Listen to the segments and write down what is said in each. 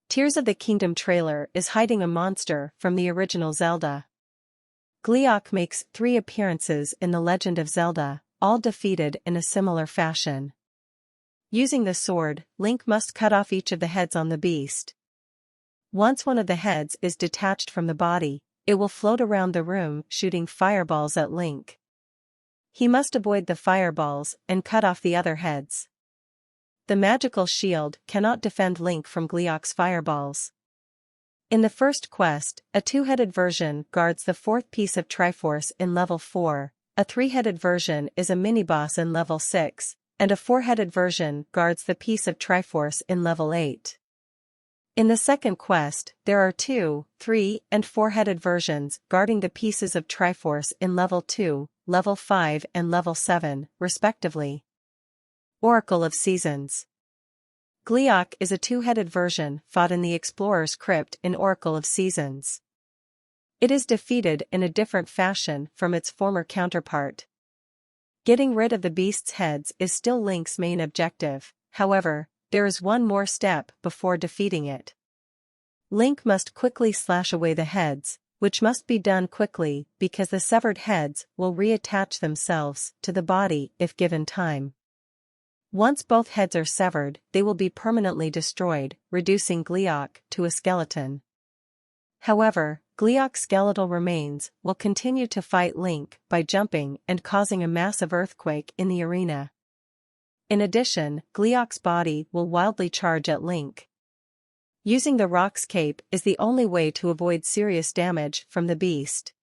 Tears of the Kingdom trailer is hiding a monster from the original Zelda. Gleeok makes 3 appearances in The Legend of Zelda, all defeated in a similar fashion. Using the sword, Link must cut off each of the heads on the beast. Once one of the heads is detached from the body, it will float around the room shooting fireballs at Link. He must avoid the fireballs and cut off the other heads. The magical shield cannot defend Link from Gleeok's fireballs. In the first quest, a 2-headed version guards the 4th piece of Triforce in level 4, a 3-headed version is a mini-boss in level 6, and a 4-headed version guards the piece of Triforce in level 8. In the second quest, there are 2, 3, and 4-headed versions guarding the pieces of Triforce in level 2, level 5 and level 7, respectively. Oracle of Seasons. Gleeok is a 2-headed version fought in the Explorer's Crypt in Oracle of Seasons. It is defeated in a different fashion from its former counterpart. Getting rid of the beast's heads is still Link's main objective, however, there is one more step before defeating it. Link must quickly slash away the heads, which must be done quickly because the severed heads will reattach themselves to the body if given time. Once both heads are severed, they will be permanently destroyed, reducing Gleeok to a skeleton. However, Gleeok's skeletal remains will continue to fight Link by jumping and causing a massive earthquake in the arena. In addition, Gleeok's body will wildly charge at Link. Using the Rock's Cape is the only way to avoid serious damage from the beast.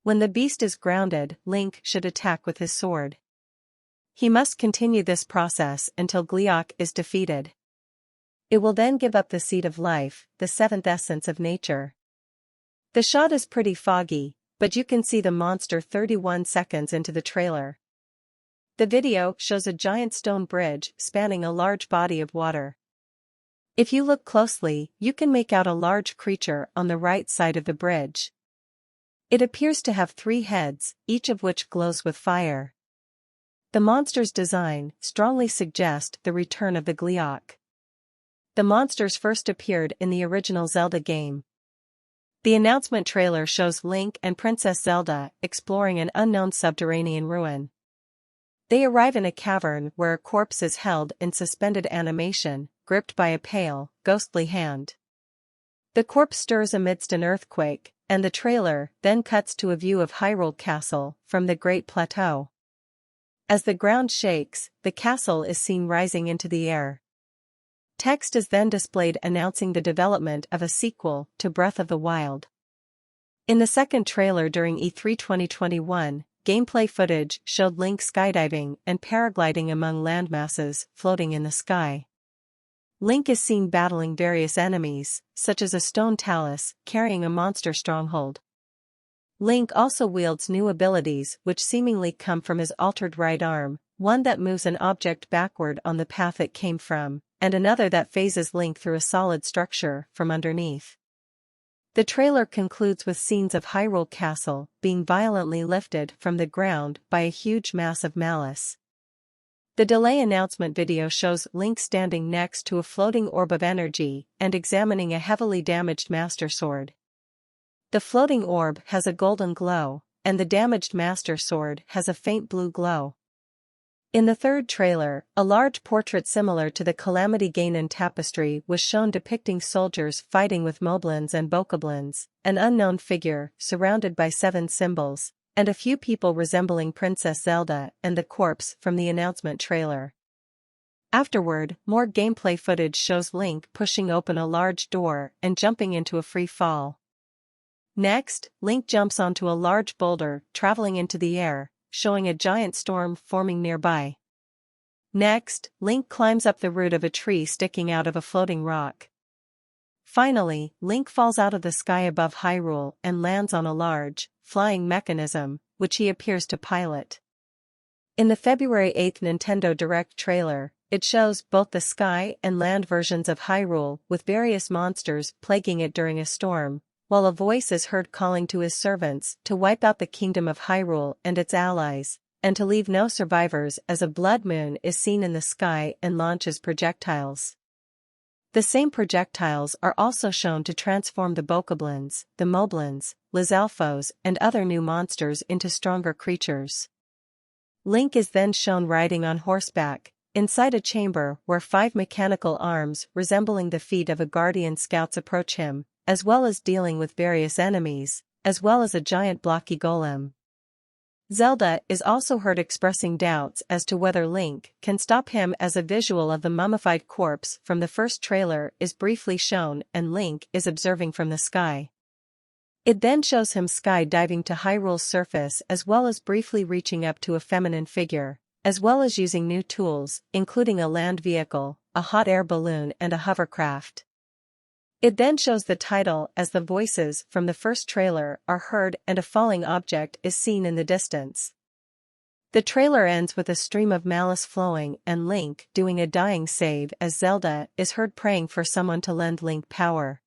When the beast is grounded, Link should attack with his sword. He must continue this process until Gleeok is defeated. It will then give up the Seed of Life, the 7th essence of nature. The shot is pretty foggy, but you can see the monster 31 seconds into the trailer. The video shows a giant stone bridge spanning a large body of water. If you look closely, you can make out a large creature on the right side of the bridge. It appears to have 3 heads, each of which glows with fire. The monster's design strongly suggests the return of the Gleeok. The monsters first appeared in the original Zelda game. The announcement trailer shows Link and Princess Zelda exploring an unknown subterranean ruin. They arrive in a cavern where a corpse is held in suspended animation, gripped by a pale, ghostly hand. The corpse stirs amidst an earthquake, and the trailer then cuts to a view of Hyrule Castle from the Great Plateau. As the ground shakes, the castle is seen rising into the air. Text is then displayed announcing the development of a sequel to Breath of the Wild. In the second trailer during E3 2021, gameplay footage showed Link skydiving and paragliding among landmasses floating in the sky. Link is seen battling various enemies, such as a stone talus carrying a monster stronghold. Link also wields new abilities which seemingly come from his altered right arm, one that moves an object backward on the path it came from, and another that phases Link through a solid structure from underneath. The trailer concludes with scenes of Hyrule Castle being violently lifted from the ground by a huge mass of malice. The delay announcement video shows Link standing next to a floating orb of energy and examining a heavily damaged Master Sword. The floating orb has a golden glow, and the damaged Master Sword has a faint blue glow. In the third trailer, a large portrait similar to the Calamity Ganon tapestry was shown depicting soldiers fighting with moblins and bokoblins, an unknown figure surrounded by 7 symbols, and a few people resembling Princess Zelda and the corpse from the announcement trailer. Afterward, more gameplay footage shows Link pushing open a large door and jumping into a free fall. Next, Link jumps onto a large boulder traveling into the air, showing a giant storm forming nearby. Next, Link climbs up the root of a tree sticking out of a floating rock. Finally, Link falls out of the sky above Hyrule and lands on a large, flying mechanism, which he appears to pilot. In the February 8 Nintendo Direct trailer, it shows both the sky and land versions of Hyrule with various monsters plaguing it during a storm, while a voice is heard calling to his servants to wipe out the kingdom of Hyrule and its allies, and to leave no survivors as a blood moon is seen in the sky and launches projectiles. The same projectiles are also shown to transform the bokoblins, the moblins, Lizalfos, and other new monsters into stronger creatures. Link is then shown riding on horseback, inside a chamber where 5 mechanical arms resembling the feet of a guardian scouts approach him, as well as dealing with various enemies, as well as a giant blocky golem. Zelda is also heard expressing doubts as to whether Link can stop him, as a visual of the mummified corpse from the first trailer is briefly shown and Link is observing from the sky. It then shows him sky-diving to Hyrule's surface, as well as briefly reaching up to a feminine figure, as well as using new tools, including a land vehicle, a hot air balloon and a hovercraft. It then shows the title as the voices from the first trailer are heard and a falling object is seen in the distance. The trailer ends with a stream of malice flowing and Link doing a dying save as Zelda is heard praying for someone to lend Link power.